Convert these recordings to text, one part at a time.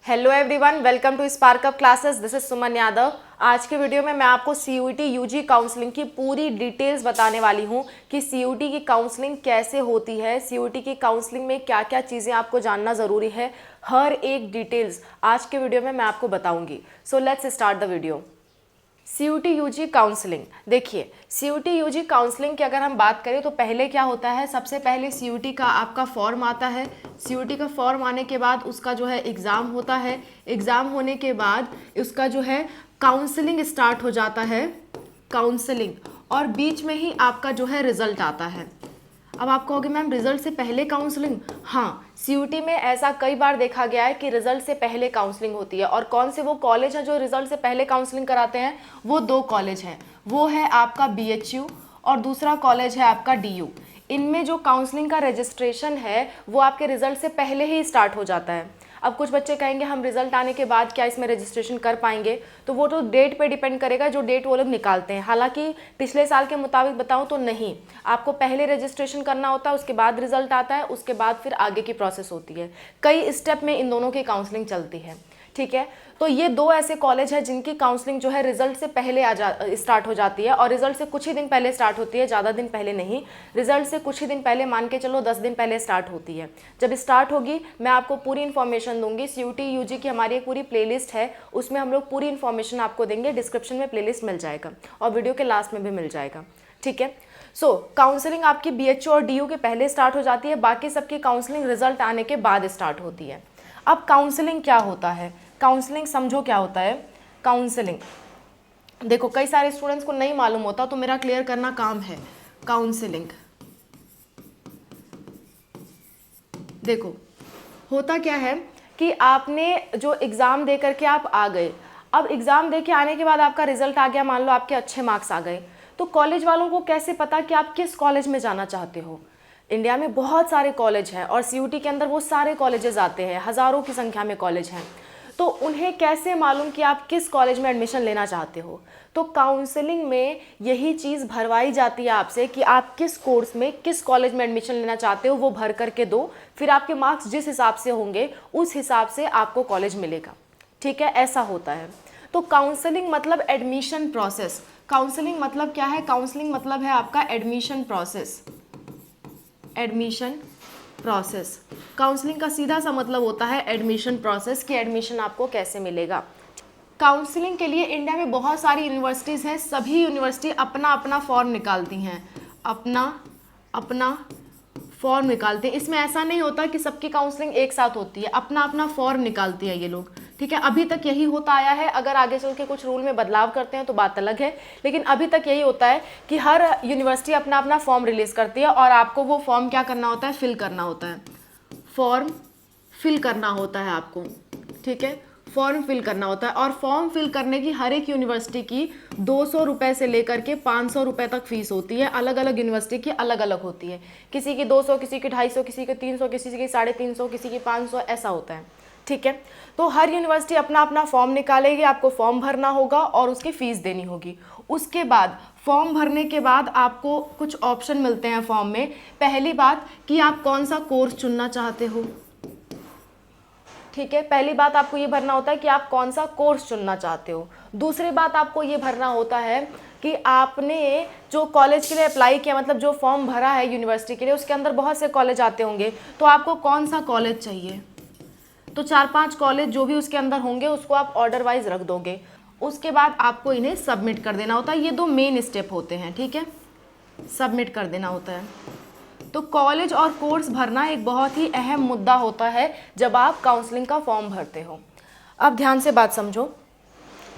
Hello everyone, welcome to Spark Up classes. This is Suman Yadav. आज के video में मैं आपको सीयूईटी यूजी काउंसलिंग की पूरी डिटेल्स बताने वाली हूं कि सीयूईटी की काउंसलिंग कैसे होती है, सीयूईटी की काउंसलिंग में क्या क्या चीज़ें आपको जानना ज़रूरी है। हर एक डिटेल्स आज के वीडियो में मैं आपको बताऊंगी। So let's start the video. CUET UG counselling, देखिए सीयूईटी यूजी काउंसलिंग की अगर हम बात करें तो पहले क्या होता है, सबसे पहले सीयूईटी का आपका फॉर्म आता है। सीयूईटी का फॉर्म आने के बाद उसका जो है एग्ज़ाम होता है। एग्ज़ाम होने के बाद उसका जो है काउंसलिंग स्टार्ट हो जाता है, काउंसलिंग, और बीच में ही आपका जो है रिजल्ट आता है। अब आप कहोगे मैम रिजल्ट से पहले काउंसलिंग? हाँ, सीयूईटी में ऐसा कई बार देखा गया है कि रिजल्ट से पहले काउंसलिंग होती है। और कौन से वो कॉलेज हैं जो रिजल्ट से पहले काउंसलिंग कराते हैं? वो दो कॉलेज हैं, वो है आपका बीएचयू और दूसरा कॉलेज है आपका डीयू। इनमें जो काउंसलिंग का रजिस्ट्रेशन है वो आपके रिजल्ट से पहले ही स्टार्ट हो जाता है। अब कुछ बच्चे कहेंगे हम रिजल्ट आने के बाद क्या इसमें रजिस्ट्रेशन कर पाएंगे, तो वो तो डेट पे डिपेंड करेगा जो डेट वो लोग निकालते हैं। हालांकि पिछले साल के मुताबिक बताऊं तो नहीं, आपको पहले रजिस्ट्रेशन करना होता है, उसके बाद रिजल्ट आता है, उसके बाद फिर आगे की प्रोसेस होती है। कई स्टेप में इन दोनों की काउंसलिंग चलती है, ठीक है। तो ये दो ऐसे कॉलेज हैं जिनकी काउंसलिंग जो है रिजल्ट से पहले स्टार्ट हो जाती है, और रिजल्ट से कुछ ही दिन पहले स्टार्ट होती है, ज़्यादा दिन पहले नहीं। रिजल्ट से कुछ ही दिन पहले, मान के चलो 10 दिन पहले स्टार्ट होती है। जब स्टार्ट होगी मैं आपको पूरी इन्फॉर्मेशन दूंगी। सीयूईटी यूजी की हमारी एक पूरी प्लेलिस्ट है, उसमें हम लोग पूरी इन्फॉर्मेशन आपको देंगे। डिस्क्रिप्शन में प्लेलिस्ट मिल जाएगा और वीडियो के लास्ट में भी मिल जाएगा, ठीक है। सो काउंसलिंग आपकी बीएचयू और डीयू के पहले स्टार्ट हो जाती है, बाकी सबकी काउंसलिंग रिजल्ट आने के बाद स्टार्ट होती है। अब काउंसलिंग क्या होता है, काउंसलिंग समझो क्या होता है। काउंसलिंग देखो कई सारे स्टूडेंट्स को नहीं मालूम होता, तो मेरा क्लियर करना काम है। काउंसलिंग देखो होता क्या है कि आपने जो एग्ज़ाम दे करके आप आ गए। अब एग्ज़ाम दे के आने के बाद आपका रिजल्ट आ गया, मान लो आपके अच्छे मार्क्स आ गए, तो कॉलेज वालों को कैसे पता कि आप किस कॉलेज में जाना चाहते हो? इंडिया में बहुत सारे कॉलेज हैं और सीयूईटी के अंदर वो सारे कॉलेजेस आते हैं, हज़ारों की संख्या में कॉलेज हैं। तो उन्हें कैसे मालूम कि आप किस कॉलेज में एडमिशन लेना चाहते हो? तो काउंसलिंग में यही चीज़ भरवाई जाती है आपसे कि आप किस कोर्स में, किस कॉलेज में एडमिशन लेना चाहते हो, वो भर करके दो। फिर आपके मार्क्स जिस हिसाब से होंगे उस हिसाब से आपको कॉलेज मिलेगा, ठीक है। ऐसा होता है। तो काउंसलिंग मतलब एडमिशन प्रोसेस। काउंसलिंग मतलब क्या है? काउंसलिंग मतलब है आपका admission process. Admission process, counselling का सीधा सा मतलब होता है एडमिशन प्रोसेस, कि एडमिशन आपको कैसे मिलेगा। काउंसलिंग के लिए इंडिया में बहुत सारी यूनिवर्सिटीज़ हैं, सभी यूनिवर्सिटी अपना अपना फॉर्म निकालती हैं, अपना अपना फॉर्म निकालते हैं। इसमें ऐसा नहीं होता कि सबकी काउंसलिंग एक साथ होती है, अपना अपना फॉर्म निकालती है ये लोग, ठीक है। अभी तक यही होता आया है, अगर आगे चल के कुछ रूल में बदलाव करते हैं तो बात अलग है, लेकिन अभी तक यही होता है कि हर यूनिवर्सिटी अपना अपना फॉर्म रिलीज करती है और आपको वो फॉर्म क्या करना होता है? फिल करना होता है। फॉर्म फिल करना होता है आपको, ठीक है। फॉर्म फिल करना होता है, और फॉर्म फिल करने की हर एक यूनिवर्सिटी की 200 रुपये से लेकर के 500 रुपये तक फीस होती है। अलग अलग यूनिवर्सिटी की अलग अलग होती है, किसी की 200, किसी की 250, किसी की 300, किसी की 350, किसी की 500, ऐसा होता है, ठीक है। तो हर यूनिवर्सिटी अपना अपना फॉर्म निकालेगी, आपको फॉर्म भरना होगा और उसकी फ़ीस देनी होगी। उसके बाद फॉर्म भरने के बाद आपको कुछ ऑप्शन मिलते हैं फॉर्म में। पहली बात कि आप कौन सा कोर्स चुनना चाहते हो, ठीक है। पहली बात आपको ये भरना होता है कि आप कौन सा कोर्स चुनना चाहते हो। दूसरी बात आपको ये भरना होता है कि आपने जो कॉलेज के लिए अप्लाई किया, मतलब जो फॉर्म भरा है यूनिवर्सिटी के लिए, उसके अंदर बहुत से कॉलेज आते होंगे, तो आपको कौन सा कॉलेज चाहिए। तो 4-5 कॉलेज जो भी उसके अंदर होंगे उसको आप ऑर्डर वाइज रख दोगे। उसके बाद आपको इन्हें सबमिट कर देना होता है। ये दो मेन स्टेप होते हैं, ठीक है। सबमिट कर देना होता है। तो कॉलेज और कोर्स भरना एक बहुत ही अहम मुद्दा होता है जब आप काउंसलिंग का फॉर्म भरते हो। अब ध्यान से बात समझो।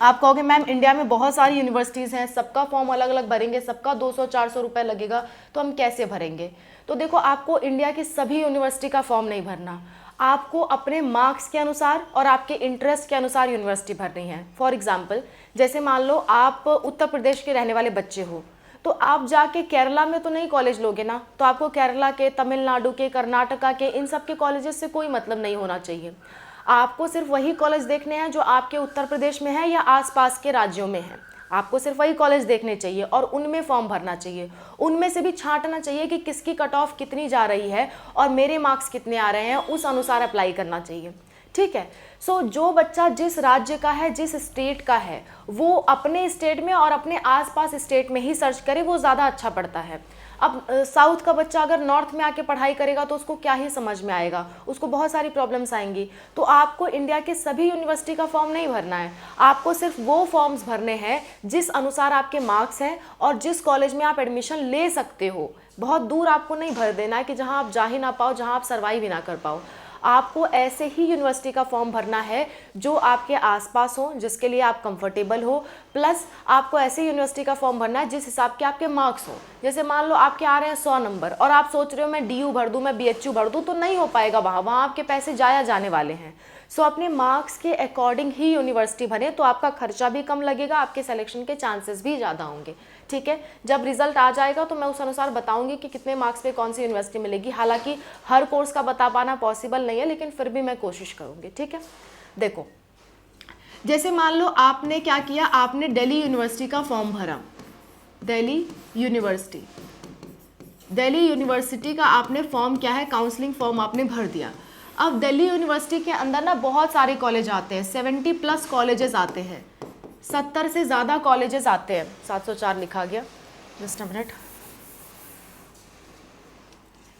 आप कहोगे मैम इंडिया में बहुत सारी यूनिवर्सिटीज़ हैं, सबका फॉर्म अलग अलग भरेंगे, सबका 200-400 रुपये लगेगा, तो हम कैसे भरेंगे? तो देखो, आपको इंडिया की सभी यूनिवर्सिटी का फॉर्म नहीं भरना, आपको अपने मार्क्स के अनुसार और आपके इंटरेस्ट के अनुसार यूनिवर्सिटी भरनी है। फॉर एग्जाम्पल, जैसे मान लो आप उत्तर प्रदेश के रहने वाले बच्चे हो, तो आप जाके केरला में तो नहीं कॉलेज लोगे ना, तो आपको केरला के, तमिलनाडु के, कर्नाटका के, इन सब के कॉलेजेस से कोई मतलब नहीं होना चाहिए। आपको सिर्फ वही कॉलेज देखने हैं जो आपके उत्तर प्रदेश में है या आसपास के राज्यों में है। आपको सिर्फ वही कॉलेज देखने चाहिए और उनमें फॉर्म भरना चाहिए। उनमें से भी छांटना चाहिए कि किसकी कट ऑफ कितनी जा रही है और मेरे मार्क्स कितने आ रहे हैं, उस अनुसार अप्लाई करना चाहिए, ठीक है। सो जो बच्चा जिस राज्य का है, जिस स्टेट का है, वो अपने स्टेट में और अपने आसपास स्टेट में ही सर्च करे, वो ज़्यादा अच्छा पड़ता है। अब साउथ का बच्चा अगर नॉर्थ में आके पढ़ाई करेगा तो उसको क्या ही समझ में आएगा, उसको बहुत सारी प्रॉब्लम्स आएंगी। तो आपको इंडिया के सभी यूनिवर्सिटी का फॉर्म नहीं भरना है, आपको सिर्फ वो फॉर्म्स भरने हैं जिस अनुसार आपके मार्क्स हैं और जिस कॉलेज में आप एडमिशन ले सकते हो। बहुत दूर आपको नहीं भर देना है कि जहाँ आप जा ही ना पाओ, जहाँ आप सर्वाइव ही ना कर पाओ। आपको ऐसे ही यूनिवर्सिटी का फॉर्म भरना है जो आपके आसपास हो, जिसके लिए आप कंफर्टेबल हो, प्लस आपको ऐसे यूनिवर्सिटी का फॉर्म भरना है जिस हिसाब के आपके मार्क्स हो। जैसे मान लो आपके आ रहे हैं 100 नंबर और आप सोच रहे हो मैं DU भर दूँ, मैं BHU भर दूँ, तो नहीं हो पाएगा, वहाँ आपके पैसे जाया जाने वाले हैं। सो अपने मार्क्स के अकॉर्डिंग ही यूनिवर्सिटी भरें, तो आपका खर्चा भी कम लगेगा, आपके सिलेक्शन के चांसेस भी ज़्यादा होंगे। ठीक है, जब रिजल्ट आ जाएगा तो मैं उस अनुसार बताऊंगी कि कितने मार्क्स पे कौन सी यूनिवर्सिटी मिलेगी। हालांकि हर कोर्स का बता पाना पॉसिबल नहीं है, लेकिन फिर भी मैं कोशिश करूंगी। ठीक है, देखो जैसे मान लो आपने क्या किया, आपने दिल्ली यूनिवर्सिटी का फॉर्म भरा, दिल्ली यूनिवर्सिटी का आपने फॉर्म क्या है, काउंसलिंग फॉर्म आपने भर दिया। अब दिल्ली यूनिवर्सिटी के अंदर ना बहुत सारे कॉलेज आते हैं, 70+ कॉलेजेस आते हैं, 70 से ज़्यादा कॉलेजेस आते हैं। 704 लिखा गया, जस्ट अ मिनट।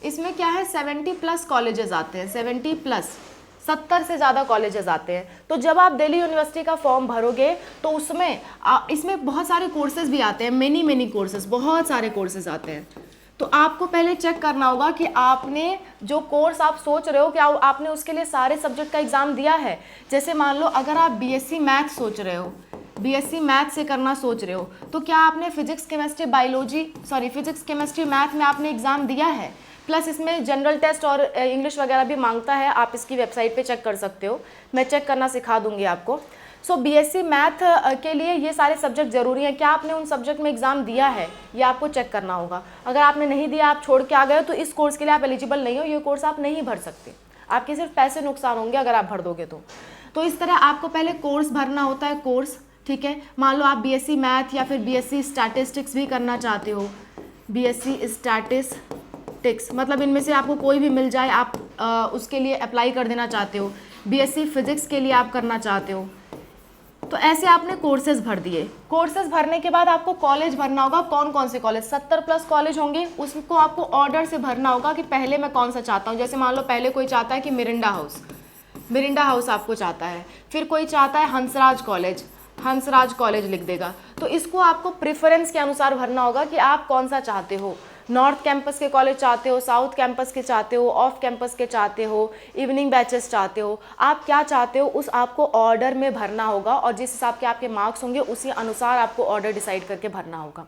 इसमें क्या है, 70+ कॉलेजेस आते हैं, 70+ से ज़्यादा कॉलेजेस आते हैं। तो जब आप दिल्ली यूनिवर्सिटी का फॉर्म भरोगे तो उसमें इसमें बहुत सारे कोर्सेज भी आते हैं, मेनी कोर्सेज, बहुत सारे कोर्सेज आते हैं। तो आपको पहले चेक करना होगा कि आपने जो कोर्स आप सोच रहे हो क्या आपने उसके लिए सारे सब्जेक्ट का एग्ज़ाम दिया है। जैसे मान लो अगर आप BSc मैथ सोच रहे हो, BSc मैथ से करना सोच रहे हो, तो क्या आपने फिजिक्स केमिस्ट्री मैथ में आपने एग्ज़ाम दिया है। प्लस इसमें जनरल टेस्ट और इंग्लिश वगैरह भी मांगता है, आप इसकी वेबसाइट पे चेक कर सकते हो, मैं चेक करना सिखा दूंगी आपको। सो BSc मैथ के लिए ये सारे सब्जेक्ट ज़रूरी हैं। क्या आपने उन सब्जेक्ट में एग्ज़ाम दिया है, ये आपको चेक करना होगा। अगर आपने नहीं दिया, आप छोड़ के आ गए, तो इस कोर्स के लिए आप एलिजिबल नहीं हो, ये कोर्स आप नहीं भर सकते, आपके सिर्फ पैसे नुकसान होंगे अगर आप भर दोगे तो इस तरह आपको पहले कोर्स भरना होता है, कोर्स। ठीक है, मान लो आप BSc मैथ या फिर BSc स्टैटिस्टिक्स भी करना चाहते हो, BSc स्टैटिस्टिक्स, मतलब इनमें से आपको कोई भी मिल जाए, आप उसके लिए अप्लाई कर देना चाहते हो, BSc फिजिक्स के लिए आप करना चाहते हो, तो ऐसे आपने कोर्सेज भर दिए। कोर्सेज भरने के बाद आपको कॉलेज भरना होगा, कौन कौन से कॉलेज, 70+ कॉलेज होंगे, उसको आपको ऑर्डर से भरना होगा कि पहले मैं कौन सा चाहता हूँ। जैसे मान लो पहले कोई चाहता है कि मिरिंडा हाउस आपको चाहता है, फिर कोई चाहता है हंसराज कॉलेज लिख देगा। तो इसको आपको प्रेफरेंस के अनुसार भरना होगा कि आप कौन सा चाहते हो, नॉर्थ कैंपस के कॉलेज चाहते हो, साउथ कैंपस के चाहते हो, ऑफ कैंपस के चाहते हो, इवनिंग बैचेस चाहते हो, आप क्या चाहते हो उस आपको ऑर्डर में भरना होगा, और जिस हिसाब के आपके मार्क्स होंगे उसी अनुसार आपको ऑर्डर डिसाइड करके भरना होगा।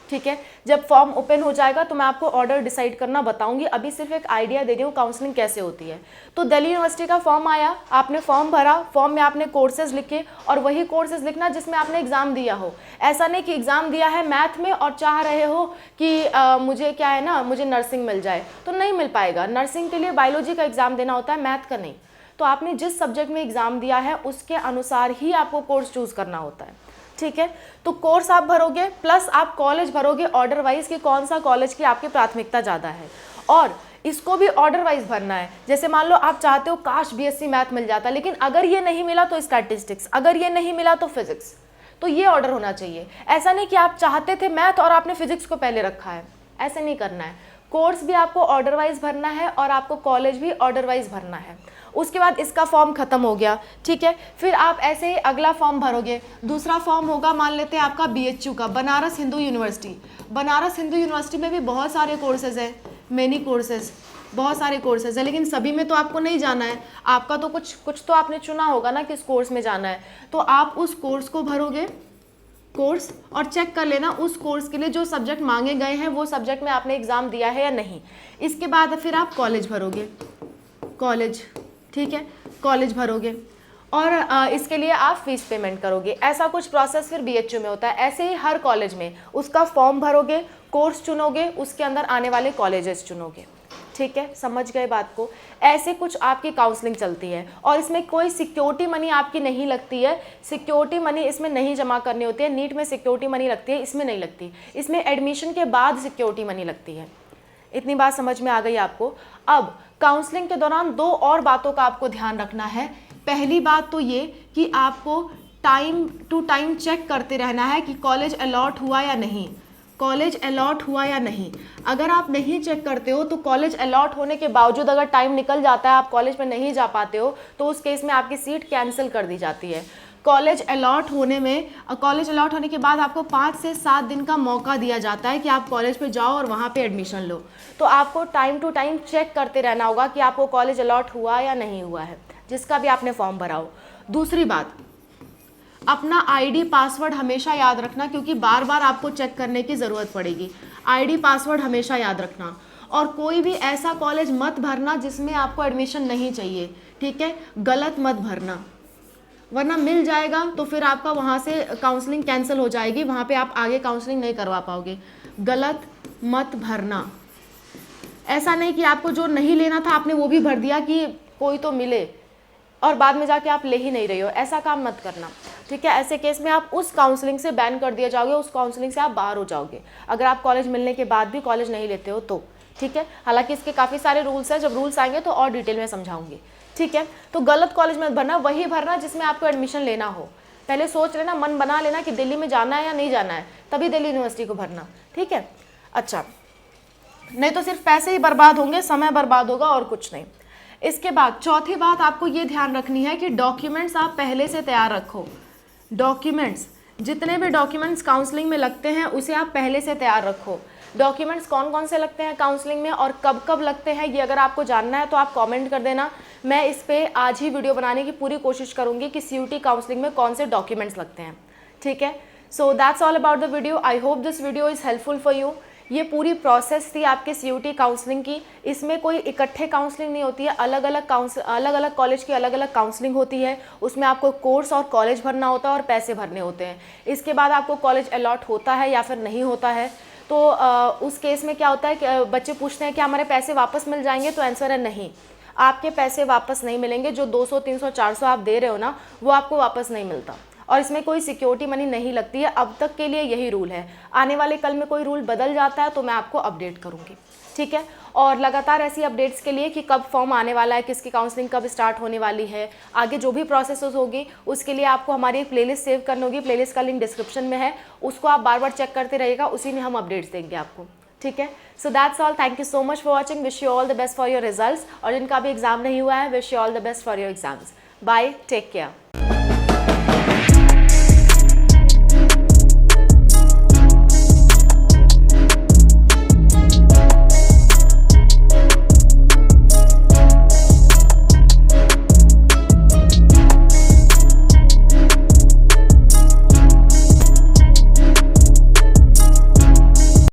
ठीक है, जब फॉर्म ओपन हो जाएगा तो मैं आपको ऑर्डर डिसाइड करना बताऊंगी, अभी सिर्फ एक आइडिया दे रही हूँ काउंसलिंग कैसे होती है। तो दिल्ली यूनिवर्सिटी का फॉर्म आया, आपने फॉर्म भरा, फॉर्म में आपने कोर्सेज लिखे और वही कोर्सेज लिखना जिसमें आपने एग्जाम दिया हो। ऐसा नहीं कि एग्जाम दिया है मैथ में और चाह रहे हो कि मुझे क्या है ना, मुझे नर्सिंग मिल जाए, तो नहीं मिल पाएगा। नर्सिंग के लिए बायोलॉजी का एग्जाम देना होता है, मैथ का नहीं। तो आपने जिस सब्जेक्ट में एग्जाम दिया है उसके अनुसार ही आपको कोर्स चूज करना होता है। ठीक है, तो कोर्स आप भरोगे, प्लस आप कॉलेज भरोगे ऑर्डर वाइज कि कौन सा कॉलेज की आपकी प्राथमिकता ज़्यादा है, और इसको भी ऑर्डर वाइज भरना है। जैसे मान लो आप चाहते हो काश BSc मैथ मिल जाता, लेकिन अगर ये नहीं मिला तो स्टैटिस्टिक्स, अगर ये नहीं मिला तो फिजिक्स, तो ये ऑर्डर होना चाहिए। ऐसा नहीं कि आप चाहते थे मैथ और आपने फिजिक्स को पहले रखा है, ऐसे नहीं करना है। कोर्स भी आपको ऑर्डर वाइज भरना है और आपको कॉलेज भी ऑर्डर वाइज भरना है। उसके बाद इसका फॉर्म खत्म हो गया, ठीक है, फिर आप ऐसे ही अगला फॉर्म भरोगे। दूसरा फॉर्म होगा, मान लेते हैं आपका BHU का, बनारस हिंदू यूनिवर्सिटी। बनारस हिंदू यूनिवर्सिटी में भी बहुत सारे कोर्सेज हैं, मेनी कोर्सेज, बहुत सारे कोर्सेज है, लेकिन सभी में तो आपको नहीं जाना है। आपका तो कुछ तो आपने चुना होगा ना किस कोर्स में जाना है, तो आप उस कोर्स को भरोगे, कोर्स, और चेक कर लेना उस कोर्स के लिए जो सब्जेक्ट मांगे गए हैं वो सब्जेक्ट में आपने एग्जाम दिया है या नहीं। इसके बाद फिर आप कॉलेज भरोगे, कॉलेज, ठीक है, कॉलेज भरोगे और इसके लिए आप फीस पेमेंट करोगे। ऐसा कुछ प्रोसेस फिर BHU में होता है। ऐसे ही हर कॉलेज में उसका फॉर्म भरोगे, कोर्स चुनोगे, उसके अंदर आने वाले कॉलेजेस चुनोगे। ठीक है, समझ गए बात को। ऐसे कुछ आपकी काउंसलिंग चलती है और इसमें कोई सिक्योरिटी मनी आपकी नहीं लगती है। सिक्योरिटी मनी इसमें नहीं जमा करनी होती है। नीट में सिक्योरिटी मनी लगती है, इसमें नहीं लगती। इसमें एडमिशन के बाद सिक्योरिटी मनी लगती है। इतनी बात समझ में आ गई आपको। अब काउंसलिंग के दौरान दो और बातों का आपको ध्यान रखना है। पहली बात तो ये कि आपको टाइम टू टाइम चेक करते रहना है कि कॉलेज अलॉट हुआ या नहीं, कॉलेज अलॉट हुआ या नहीं। अगर आप नहीं चेक करते हो तो कॉलेज अलॉट होने के बावजूद अगर टाइम निकल जाता है, आप कॉलेज में नहीं जा पाते हो, तो उस केस में आपकी सीट कैंसिल कर दी जाती है। कॉलेज अलॉट होने के बाद आपको 5 से 7 दिन का मौका दिया जाता है कि आप कॉलेज पे जाओ और वहाँ पे एडमिशन लो। तो आपको टाइम टू टाइम चेक करते रहना होगा कि आपको कॉलेज अलॉट हुआ या नहीं हुआ है, जिसका भी आपने फॉर्म भरा हो। दूसरी बात, अपना आईडी पासवर्ड हमेशा याद रखना, क्योंकि बार बार आपको चेक करने की ज़रूरत पड़ेगी। आईडी पासवर्ड हमेशा याद रखना। और कोई भी ऐसा कॉलेज मत भरना जिसमें आपको एडमिशन नहीं चाहिए, ठीक है, गलत मत भरना, वरना मिल जाएगा तो फिर आपका वहाँ से काउंसलिंग कैंसिल हो जाएगी, वहाँ पे आप आगे काउंसलिंग नहीं करवा पाओगे। गलत मत भरना। ऐसा नहीं कि आपको जो नहीं लेना था आपने वो भी भर दिया कि कोई तो मिले और बाद में जाके आप ले ही नहीं रहे हो, ऐसा काम मत करना, ठीक है। ऐसे केस में आप उस काउंसलिंग से बैन कर दिए जाओगे, उस काउंसलिंग से आप बाहर हो जाओगे, अगर आप कॉलेज मिलने के बाद भी कॉलेज नहीं लेते हो तो, ठीक है। हालांकि इसके काफ़ी सारे रूल्स हैं, जब रूल्स आएंगे तो और डिटेल में समझाऊंगी, ठीक है। तो गलत कॉलेज में भरना, वही भरना जिसमें आपको एडमिशन लेना हो। पहले सोच लेना, मन बना लेना कि दिल्ली में जाना है या नहीं जाना है, तभी दिल्ली यूनिवर्सिटी को भरना, ठीक है। अच्छा, नहीं तो सिर्फ पैसे ही बर्बाद होंगे, समय बर्बाद होगा और कुछ नहीं। इसके बाद चौथी बात आपको ये ध्यान रखनी है कि डॉक्यूमेंट्स आप पहले से तैयार रखो। डॉक्यूमेंट्स, जितने भी डॉक्यूमेंट्स काउंसलिंग में लगते हैं उसे आप पहले से तैयार रखो। डॉक्यूमेंट्स कौन कौन से लगते हैं काउंसलिंग में और कब कब लगते हैं, ये अगर आपको जानना है तो आप कमेंट कर देना। मैं इस पर आज ही वीडियो बनाने की पूरी कोशिश करूँगी कि CUT काउंसलिंग में कौन से डॉक्यूमेंट्स लगते हैं, ठीक है। So that's all about the video. I hope this video is helpful for you. ये पूरी प्रोसेस थी आपके CUT काउंसलिंग की। इसमें कोई इकट्ठे काउंसलिंग नहीं होती है, अलग अलग कॉलेज की अलग अलग काउंसलिंग होती है। उसमें आपको कोर्स और कॉलेज भरना होता है और पैसे भरने होते हैं। इसके बाद आपको कॉलेज अलॉट होता है या फिर नहीं होता है, तो उस केस में क्या होता है कि बच्चे पूछते हैं कि हमारे पैसे वापस मिल जाएंगे, तो आंसर है नहीं, आपके पैसे वापस नहीं मिलेंगे। जो 200, 300, 400 आप दे रहे हो ना, वो आपको वापस नहीं मिलता और इसमें कोई सिक्योरिटी मनी नहीं लगती है। अब तक के लिए यही रूल है। आने वाले कल में कोई रूल बदल जाता है तो मैं आपको अपडेट करूँगी, ठीक है। और लगातार ऐसी अपडेट्स के लिए कि कब फॉर्म आने वाला है, किसकी काउंसलिंग कब स्टार्ट होने वाली है, आगे जो भी प्रोसेस होगी, उसके लिए आपको हमारी एक प्लेलिस्ट सेव करनी होगी। प्लेलिस्ट का लिंक डिस्क्रिप्शन में है, उसको आप बार बार चेक करते रहिएगा, उसी में हम अपडेट्स देंगे आपको, ठीक है। So that's all. Thank you so much for watching. Wish you all the best for your results. और जिनका भी एग्जाम नहीं हुआ है, wish you all the best for your exams. Bye, take care.